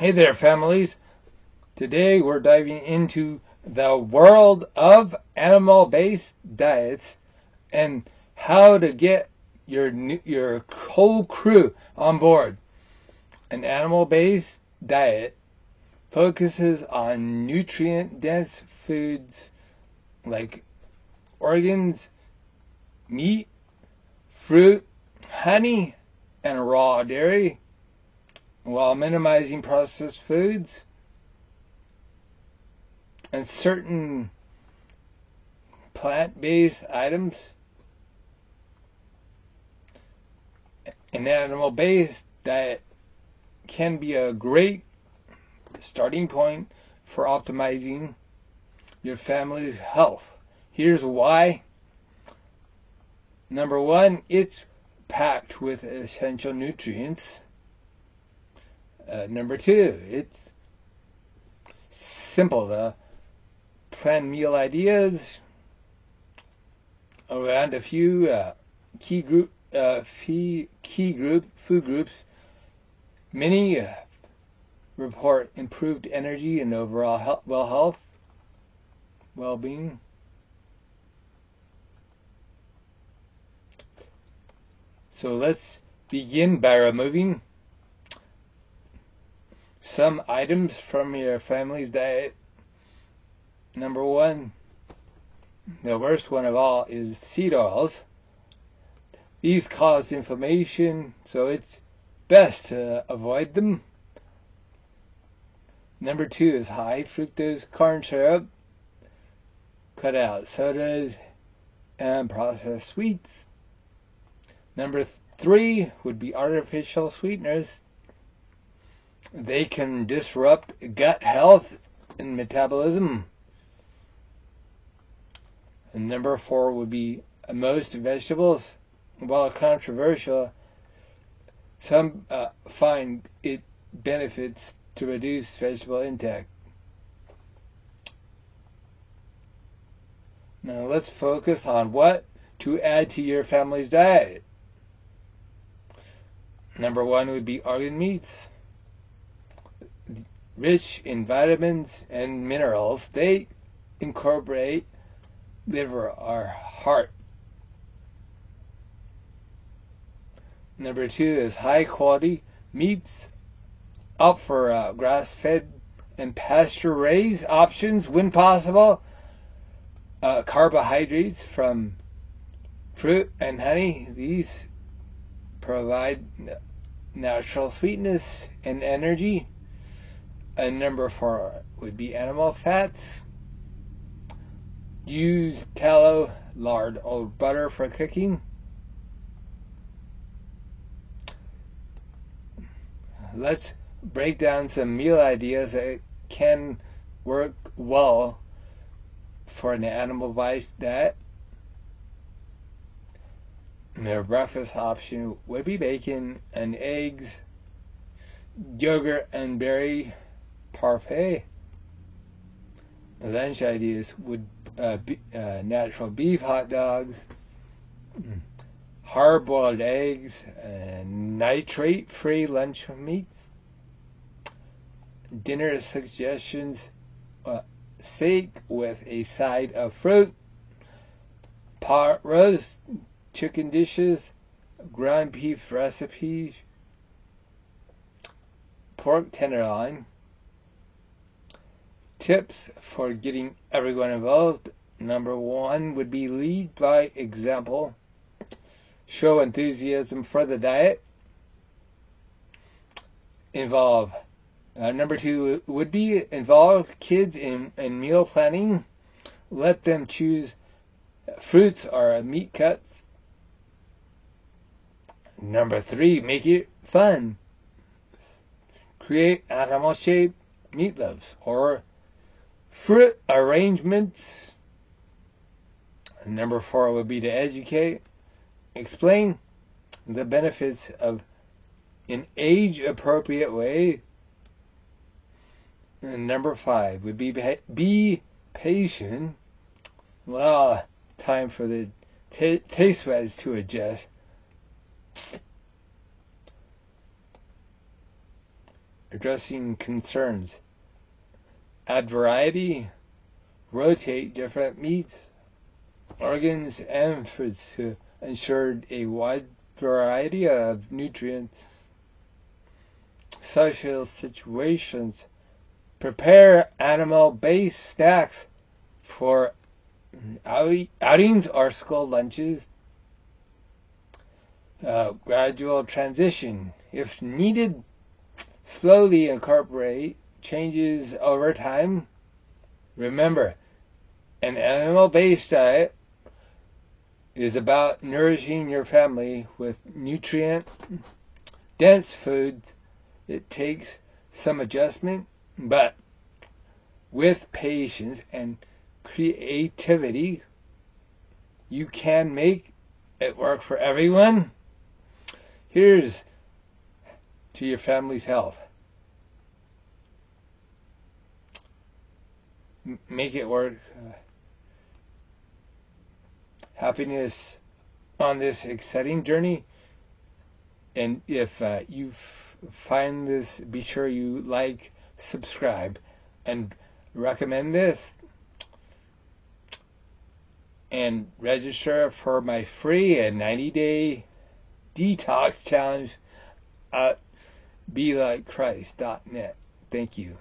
Hey there, families. Today we're diving into the world of animal-based diets and how to get your whole crew on board. An animal-based diet focuses on nutrient-dense foods like organs, meat, fruit, honey, and raw dairy, while minimizing processed foods and certain plant-based items. An animal-based diet can be a great starting point for optimizing your family's health. Here's why. Number one, it's packed with essential nutrients. Number two, it's simple to plan meal ideas around a few food groups. Many report improved energy and overall well-being. So let's begin by removing some items from your family's diet. Number one, the worst one of all, is seed oils. These cause inflammation, so it's best to avoid them. Number two is high fructose corn syrup. Cut out sodas and processed sweets. Number three would be artificial sweeteners. They can disrupt gut health and metabolism. And number four would be most vegetables. While controversial, some find it benefits to reduce vegetable intake. Now let's focus on what to add to your family's diet. Number one would be organ meats. Rich in vitamins and minerals, they incorporate liver or heart. Number two is high quality meats. Opt for grass-fed and pasture-raised options when possible. Carbohydrates from fruit and honey. These provide natural sweetness and energy. And number four would be animal fats. Use tallow, lard, or butter for cooking. Let's break down some meal ideas that can work well for an animal-based diet. Their breakfast option would be bacon and eggs, yogurt and berry parfait. Lunch ideas would be natural beef hot dogs, hard-boiled eggs, and nitrate-free lunch meats. Dinner suggestions: steak with a side of fruit, pot roast, chicken dishes, ground beef recipe, pork tenderloin. Tips for getting everyone involved. Number one would be lead by example. Show enthusiasm for the diet. Involve. Number two would be involve kids in meal planning. Let them choose fruits or meat cuts. Number three, make it fun. Create animal-shaped meatloaves or fruit arrangements. And number four would be to educate. Explain the benefits of an age-appropriate way. And number five would be patient. Well, time for the taste buds to adjust. addressing concerns. Add variety, rotate different meats, organs, and foods to ensure a wide variety of nutrients. Social situations. Prepare animal-based snacks for outings or school lunches. Gradual transition. If needed, slowly incorporate changes over time. Remember, an animal-based diet is about nourishing your family with nutrient-dense foods. It takes some adjustment, but with patience and creativity, you can make it work for everyone. Here's to your family's health. Make it work. Happiness on this exciting journey. And if you find this, be sure you like, subscribe, and recommend this. And register for my free and 90-day detox challenge at belikechrist.net. Thank you.